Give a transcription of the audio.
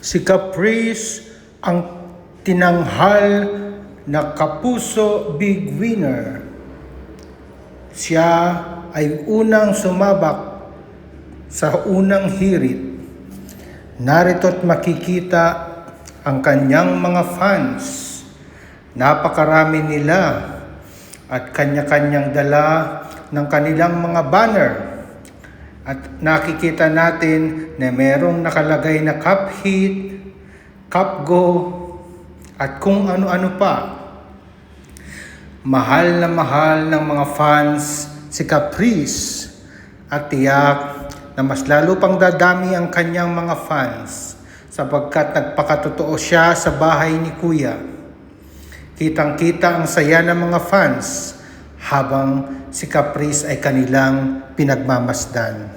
Si Caprice ang tinanghal na kapuso big winner. Siya ay unang sumabak sa unang hirit. Narito't makikita ang kanyang mga fans. Napakarami nila at kanya-kanyang dala ng kanilang mga banner. At nakikita natin na merong nakalagay na Cup Hit, Cup Go, at kung ano-ano pa. Mahal ng mga fans si Caprice at tiyak na mas lalo pang dadami ang kanyang mga fans sapagkat nagpakatotoo siya sa bahay ni Kuya. Kitang-kita ang saya ng mga fans habang si Caprice ay kanilang pinagmamasdan.